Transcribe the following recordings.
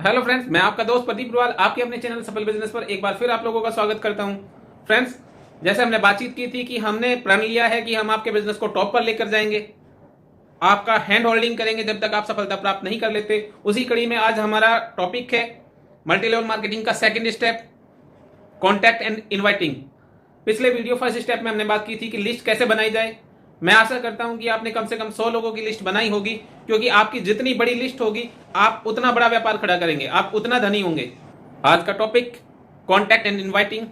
Hello friends, मैं आपका दोस्त प्रदीप रुआल आपके अपने चैनल सफल बिजनेस पर एक बार फिर आप लोगों का स्वागत करता हूं। फ्रेंड्स, जैसे हमने बातचीत की थी कि हमने प्रण लिया है कि हम आपके बिजनेस को टॉप पर लेकर जाएंगे, आपका हैंड होल्डिंग करेंगे जब तक आप सफलता प्राप्त नहीं कर लेते। उसी कड़ी में आज हमारा टॉपिक है मल्टी लेवल मार्केटिंग का second step, contact and inviting. पिछले वीडियो फर्स्ट स्टेप में हमने बात की थी कि लिस्ट कैसे बनाई जाए। मैं आशा करता हूं कि आपने कम से कम 100 लोगों की लिस्ट बनाई होगी, क्योंकि आपकी जितनी बड़ी लिस्ट होगी आप उतना बड़ा व्यापार खड़ा करेंगे, आप उतना धनी होंगे। आज का topic contact and inviting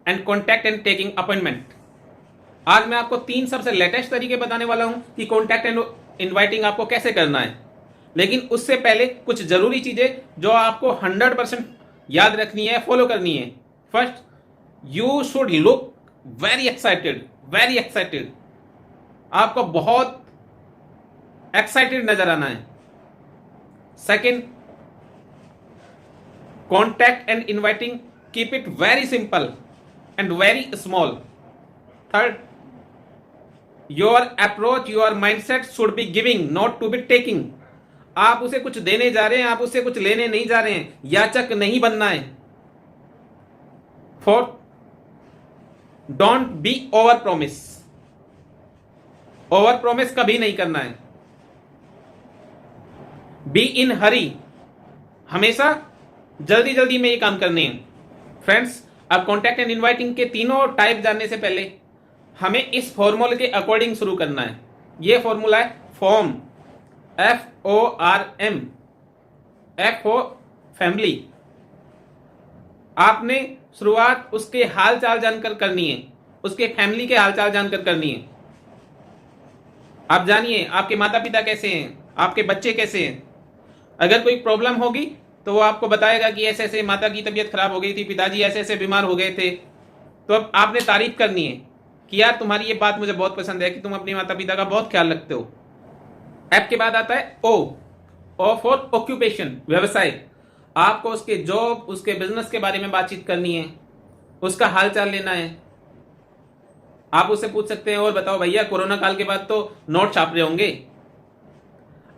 and contact and taking appointment. आज मैं आपको 3 सबसे लेटेस्ट तरीके बताने वाला हूं कि कॉन्टैक्ट एंड इनवाइटिंग आपको कैसे करना है। लेकिन उससे पहले कुछ जरूरी चीजें जो आपको 100% याद रखनी है, फॉलो करनी है। First, you should look very excited, very excited. आपको बहुत एक्साइटेड नजर आना है। Second, contact and inviting, keep it very simple and very small. Third, your approach, your mindset should be giving, not to be taking. आप उसे कुछ देने जा रहे हैं, आप उससे कुछ लेने नहीं जा रहे हैं, याचक नहीं बनना है। Fourth, don't be over promise, over promise कभी नहीं करना है। बी इन हरी, हमेशा जल्दी जल्दी में ये काम करने हैं। फ्रेंड्स, अब कॉन्टैक्ट एंड इनवाइटिंग के तीनों टाइप जानने से पहले हमें इस फॉर्मूले के अकॉर्डिंग शुरू करना है। ये फॉर्मूला है फॉर्म, FORM। F हो फैमिली। आपने शुरुआत उसके हाल चाल जानकर करनी है, उसके फैमिली के हाल चाल जानकर करनी है। आप जानिए आपके माता पिता कैसे हैं, आपके बच्चे कैसे हैं। अगर कोई प्रॉब्लम होगी तो वो आपको बताएगा कि ऐसे ऐसे माता की तबीयत खराब हो गई थी, पिताजी ऐसे ऐसे बीमार हो गए थे। तो अब आपने तारीफ करनी है कि यार तुम्हारी ये बात मुझे बहुत पसंद है कि तुम अपने माता पिता का बहुत ख्याल रखते हो। ऐप के बाद आता है ओ फॉर ऑक्यूपेशन, व्यवसाय। आपको उसके जॉब, उसके बिजनेस के बारे में बातचीत करनी है, उसका हालचाल लेना है। आप उससे पूछ सकते हैं, और बताओ भैया, कोरोना काल के बाद तो नोट छाप रहे होंगे।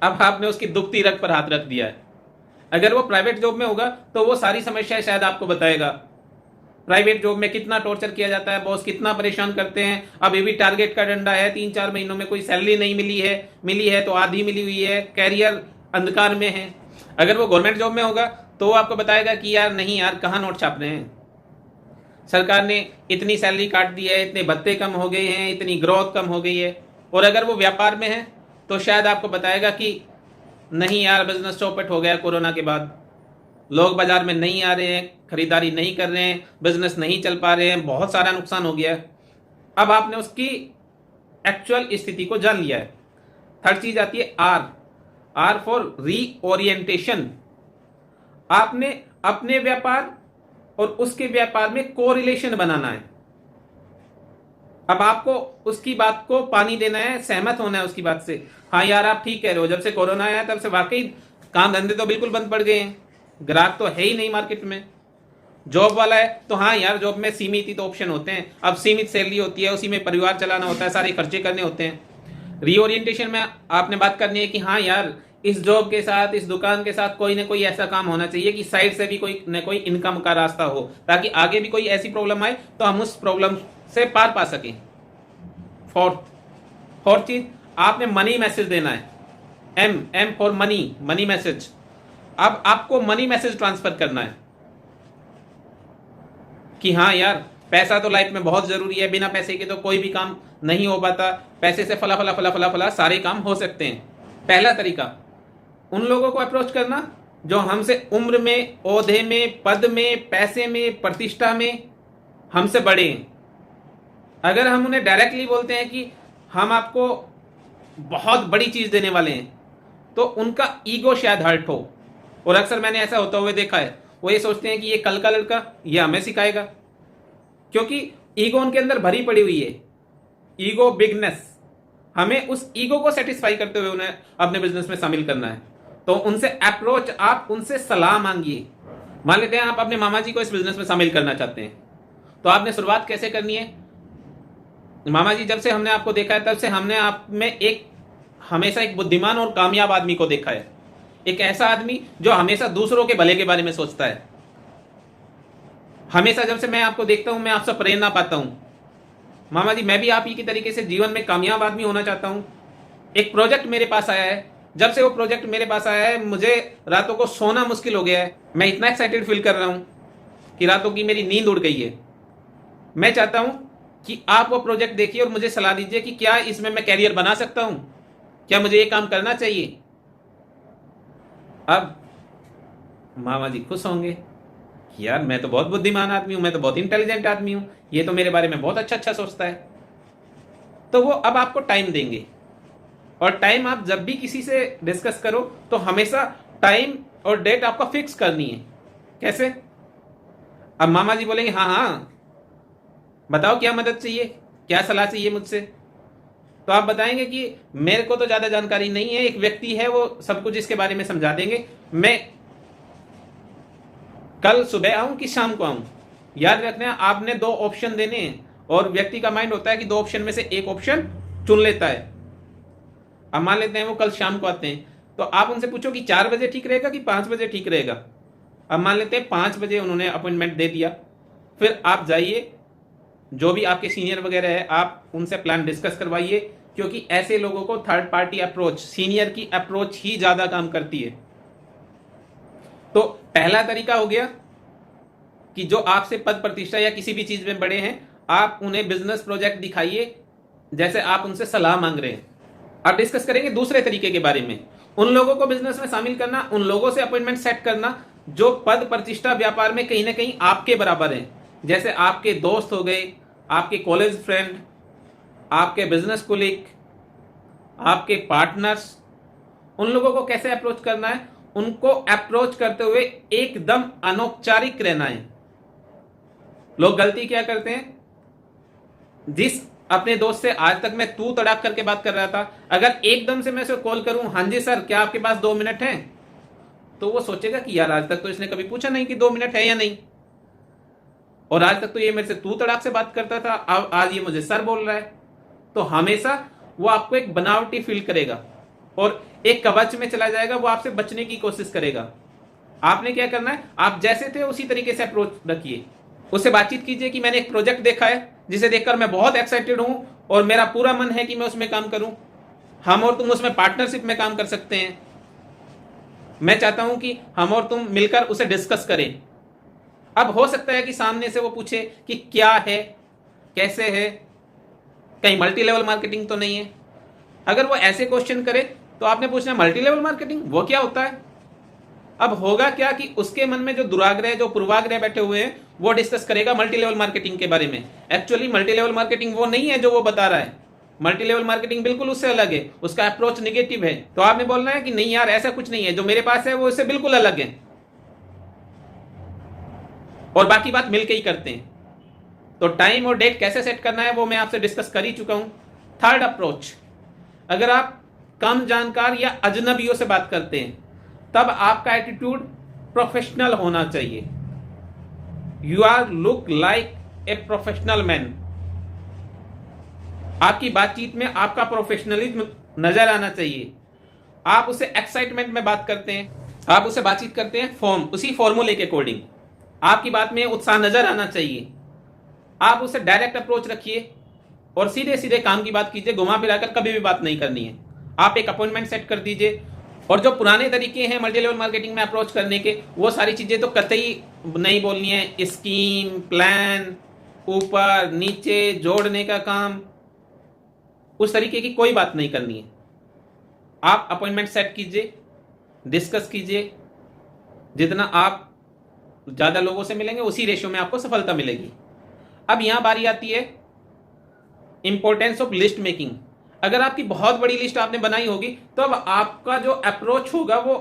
अब आपने उसकी दुखती रग पर हाथ रख दिया है। अगर वो प्राइवेट जॉब में होगा तो वो सारी समस्याएं शायद आपको बताएगा। प्राइवेट जॉब में कितना टॉर्चर किया जाता है, बॉस कितना परेशान करते हैं। अब ये भी टारगेट का डंडा है, 3-4 महीनों में कोई सैलरी नहीं मिली है तो आधी मिली हुई है, कैरियर अंधकार में है। अगर वो गवर्नमेंट जॉब में होगा तो वो आपको बताएगा कि यार नहीं यार, कहाँ नोट छाप रहे हैं, सरकार ने इतनी सैलरी काट दी है, इतने भत्ते कम हो गए हैं, इतनी ग्रोथ कम हो गई है। और अगर वो व्यापार में है तो शायद आपको बताएगा कि नहीं यार, बिजनेस चौपट हो गया कोरोना के बाद, लोग बाजार में नहीं आ रहे हैं, खरीदारी नहीं कर रहे हैं, बिजनेस नहीं चल पा रहे हैं, बहुत सारा नुकसान हो गया है। अब आपने उसकी एक्चुअल स्थिति को जान लिया है। थर्ड चीज आती है आर फॉर रीओरिएंटेशन। आपने अपने व्यापार और उसके व्यापार में कोरिलेशन बनाना है। अब आपको उसकी बात को पानी देना है, सहमत होना है उसकी बात से। हाँ यार, आप ठीक कह रहे हो, जब से कोरोना आया तब से वाकई काम धंधे तो बिल्कुल बंद पड़ गए हैं, ग्राहक तो है ही नहीं मार्केट में। जॉब वाला है तो हाँ यार, जॉब में सीमित ही तो ऑप्शन होते हैं, अब सीमित सैलरी होती है, उसी में परिवार चलाना होता है, सारे खर्चे करने होते हैं। रीओरिएंटेशन में आपने बात करनी है कि हाँ यार, इस जॉब के साथ, इस दुकान के साथ कोई ना कोई ऐसा काम होना चाहिए कि साइड से भी कोई न कोई इनकम का रास्ता हो, ताकि आगे भी कोई ऐसी प्रॉब्लम आए तो हम उस प्रॉब्लम से पार पा सकें। फोर्थ चीज, आपने मनी मैसेज देना है। M for money, money message. अब आपको मनी मैसेज ट्रांसफर करना है कि हाँ यार, पैसा तो लाइफ में बहुत जरूरी है, बिना पैसे के तो कोई भी काम नहीं हो पाता, पैसे से फला फला फला फला फला सारे काम हो सकते हैं। पहला तरीका, उन लोगों को अप्रोच करना जो हमसे उम्र में, ओहदे में, पद में, पैसे में, प्रतिष्ठा में हमसे बड़े हैं। अगर हम उन्हें डायरेक्टली बोलते हैं कि हम आपको बहुत बड़ी चीज देने वाले हैं, तो उनका ईगो शायद हर्ट हो। और अक्सर मैंने ऐसा होता हुए देखा है, वो ये सोचते हैं कि ये कल का लड़का ये हमें सिखाएगा, क्योंकि ईगो उनके अंदर भरी पड़ी हुई है। ईगो बिगनेस, हमें उस ईगो को सेटिस्फाई करते हुए उन्हें अपने बिजनेस में शामिल करना है। तो उनसे अप्रोच, आप उनसे सलाह मांगिए। मान लेते हैं आप अपने मामा जी को इस बिजनेस में शामिल करना चाहते हैं, तो आपने शुरुआत कैसे करनी है? मामा जी, जब से हमने आपको देखा है तब से हमने आप में हमेशा एक बुद्धिमान और कामयाब आदमी को देखा है। एक ऐसा आदमी जो हमेशा दूसरों के भले के बारे में सोचता है। हमेशा जब से मैं आपको देखता हूं मैं आपसे प्रेरणा पाता हूं। मामा जी, मैं भी आप ही की तरीके से जीवन में कामयाब आदमी होना चाहता हूं। एक प्रोजेक्ट मेरे पास आया है, जब से वो प्रोजेक्ट मेरे पास आया है मुझे रातों को सोना मुश्किल हो गया है। मैं इतना एक्साइटेड फील कर रहा हूं कि रातों की मेरी नींद उड़ गई है। मैं चाहता हूं कि आप वो प्रोजेक्ट देखिए और मुझे सलाह दीजिए कि क्या इसमें मैं कैरियर बना सकता हूं, क्या मुझे ये काम करना चाहिए। अब मामा जी खुश होंगे कि यार मैं तो बहुत बुद्धिमान आदमी हूं, मैं तो बहुत इंटेलिजेंट आदमी हूं, ये तो मेरे बारे में बहुत अच्छा अच्छा सोचता है। तो वो अब आपको टाइम देंगे, और टाइम आप जब भी किसी से डिस्कस करो तो हमेशा टाइम और डेट आपको फिक्स करनी है। कैसे? अब मामा जी बोलेंगे हाँ हाँ बताओ क्या मदद चाहिए, क्या सलाह चाहिए मुझसे। तो आप बताएंगे कि मेरे को तो ज्यादा जानकारी नहीं है, एक व्यक्ति है वो सब कुछ इसके बारे में समझा देंगे, मैं कल सुबह आऊं कि शाम को आऊं। याद रखना आपने दो ऑप्शन देने हैं, और व्यक्ति का माइंड होता है कि दो ऑप्शन में से एक ऑप्शन चुन लेता है। अब मान लेते हैं वो कल शाम को आते हैं, तो आप उनसे पूछो कि 4 बजे ठीक रहेगा कि 5 बजे ठीक रहेगा। अब मान लेते हैं 5 बजे उन्होंने अपॉइंटमेंट दे दिया, फिर आप जाइए, जो भी आपके सीनियर वगैरह है आप उनसे प्लान डिस्कस करवाइए, क्योंकि ऐसे लोगों को थर्ड पार्टी अप्रोच, सीनियर की अप्रोच ही ज्यादा काम करती है। तो पहला तरीका हो गया कि जो आपसे पद प्रतिष्ठा या किसी भी चीज में बड़े हैं, आप उन्हें बिजनेस प्रोजेक्ट दिखाइए जैसे आप उनसे सलाह मांग रहे हैं। अब डिस्कस करेंगे दूसरे तरीके के बारे में, उन लोगों को बिजनेस में शामिल करना, उन लोगों से अपॉइंटमेंट सेट करना जो पद प्रतिष्ठा व्यापार में कहीं ना कहीं आपके बराबर हैं। जैसे आपके दोस्त हो गए, आपके कॉलेज फ्रेंड, आपके बिजनेस कोलीग, आपके पार्टनर्स। उन लोगों को कैसे अप्रोच करना है? उनको अप्रोच करते हुए एकदम अनौपचारिक रहना है। लोग गलती क्या करते हैं, जिस अपने दोस्त से आज तक मैं तू तड़ाक करके बात कर रहा था, अगर एकदम से मैं उसे कॉल करूं, हाँ जी सर क्या आपके पास 2 मिनट हैं, तो वो सोचेगा कि यार आज तक तो इसने कभी पूछा नहीं कि 2 मिनट है या नहीं, और आज तक तो ये मेरे से तू तड़ाक से बात करता था, अब आज ये मुझे सर बोल रहा है। तो हमेशा वो आपको एक बनावटी फील करेगा और एक कवच में चला जाएगा, वो आपसे बचने की कोशिश करेगा। आपने क्या करना है, आप जैसे थे उसी तरीके से अप्रोच रखिए, उससे बातचीत कीजिए कि मैंने एक प्रोजेक्ट देखा है जिसे देखकर मैं बहुत एक्साइटेड हूं और मेरा पूरा मन है कि मैं उसमें काम करूं, हम और तुम उसमें पार्टनरशिप में काम कर सकते हैं, मैं चाहता हूं कि हम और तुम मिलकर उसे डिस्कस करें। अब हो सकता है कि सामने से वो पूछे कि क्या है, कैसे है, कहीं मल्टी लेवल मार्केटिंग तो नहीं है। अगर वो ऐसे क्वेश्चन करे तो आपने पूछना मल्टी लेवल मार्केटिंग वो क्या होता है। अब होगा क्या कि उसके मन में जो दुराग्रह, जो पूर्वाग्रह बैठे हुए हैं, वो डिस्कस करेगा मल्टी लेवल मार्केटिंग के बारे में। एक्चुअली मल्टी लेवल मार्केटिंग वो नहीं है जो वो बता रहा है, मल्टी लेवल मार्केटिंग बिल्कुल उससे अलग है, उसका अप्रोच निगेटिव है। तो आपने बोलना है कि नहीं यार ऐसा कुछ नहीं है, जो मेरे पास है वो इससे बिल्कुल अलग है, और बाकी बात मिलके ही करते हैं। तो टाइम और डेट कैसे सेट करना है वो मैं आपसे डिस्कस कर ही चुका हूं। थर्ड अप्रोच, अगर आप कम जानकार या अजनबियों से बात करते हैं तब आपका एटीट्यूड प्रोफेशनल होना चाहिए। You are look like a professional man. आपकी बातचीत में आपका प्रोफेशनलिज्म नजर आना चाहिए। आप उससे एक्साइटमेंट में बात करते हैं, आप उससे बातचीत करते हैं उसी फॉर्मूले के अकॉर्डिंग, आपकी बात में उत्साह नजर आना चाहिए। आप उससे डायरेक्ट अप्रोच रखिए और सीधे सीधे काम की बात कीजिए, घुमा फिराकर कभी भी बात नहीं करनी है। आप एक अपॉइंटमेंट सेट कर दीजिए, और जो पुराने तरीके हैं मल्टी लेवल मार्केटिंग में अप्रोच करने के, वो सारी चीजें तो कतई नहीं बोलनी है। स्कीम, प्लान, ऊपर नीचे जोड़ने का काम, उस तरीके की कोई बात नहीं करनी है। आप अपॉइंटमेंट सेट कीजिए, डिस्कस कीजिए, जितना आप ज्यादा लोगों से मिलेंगे उसी रेशियो में आपको सफलता मिलेगी। अब यहां बारी आती है इंपॉर्टेंस ऑफ लिस्ट मेकिंग। अगर आपकी बहुत बड़ी लिस्ट आपने बनाई होगी तो अब आपका जो अप्रोच होगा वो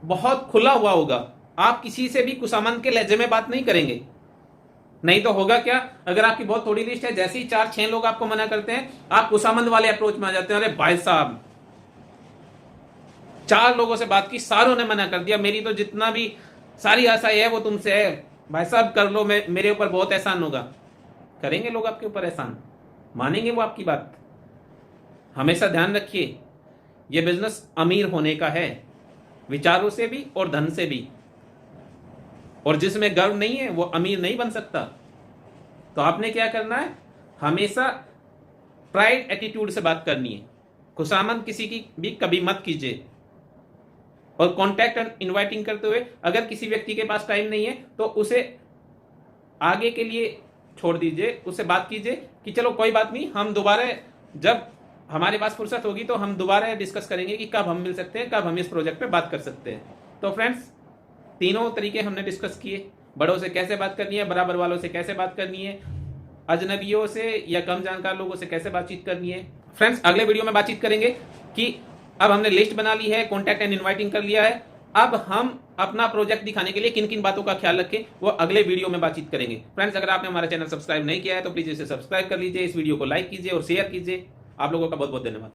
बहुत खुला हुआ होगा। आप किसी से भी कुसामंद के लहजे में बात नहीं करेंगे। नहीं तो होगा क्या, अगर आपकी बहुत थोड़ी लिस्ट है, जैसे ही 4-6 लोग आपको मना करते हैं आप कुसामंद वाले अप्रोच में आ जाते हैं। अरे भाई साहब 4 लोगों से बात की, सारों ने मना कर दिया, मेरी तो जितना भी सारी आशा है वो तुमसे है, भाई साहब कर लो, मेरे ऊपर बहुत एहसान होगा। करेंगे लोग आपके ऊपर एहसान, मानेंगे वो आपकी बात। हमेशा ध्यान रखिए ये बिजनेस अमीर होने का है, विचारों से भी और धन से भी। और जिसमें गर्व नहीं है वो अमीर नहीं बन सकता। तो आपने क्या करना है, हमेशा प्राइड एटीट्यूड से बात करनी है। खुशामद किसी की भी कभी मत कीजिए। और कॉन्टैक्ट एंड इनवाइटिंग करते हुए अगर किसी व्यक्ति के पास टाइम नहीं है तो उसे आगे के लिए छोड़ दीजिए, उससे बात कीजिए कि चलो कोई बात नहीं, हम दोबारा जब हमारे पास फुर्सत होगी तो हम दोबारा डिस्कस करेंगे कि कब हम मिल सकते हैं, कब हम इस प्रोजेक्ट पे बात कर सकते हैं। तो फ्रेंड्स, तीनों तरीके हमने डिस्कस किए। बड़ों से कैसे बात करनी है, बराबर वालों से कैसे बात करनी है, अजनबियों से या कम जानकार लोगों से कैसे बातचीत करनी है। फ्रेंड्स, अगले वीडियो में बातचीत करेंगे कि अब हमने लिस्ट बना ली है, कॉन्टैक्ट एंड इनवाइटिंग कर लिया है, अब हम अपना प्रोजेक्ट दिखाने के लिए किन किन बातों का ख्याल रखें वो अगले वीडियो में बातचीत करेंगे। फ्रेंड्स, अगर आपने हमारा चैनल सब्सक्राइब नहीं किया है तो प्लीज इसे सब्सक्राइब कर लीजिए, इस वीडियो को लाइक कीजिए और शेयर कीजिए। आप लोगों का बहुत बहुत धन्यवाद।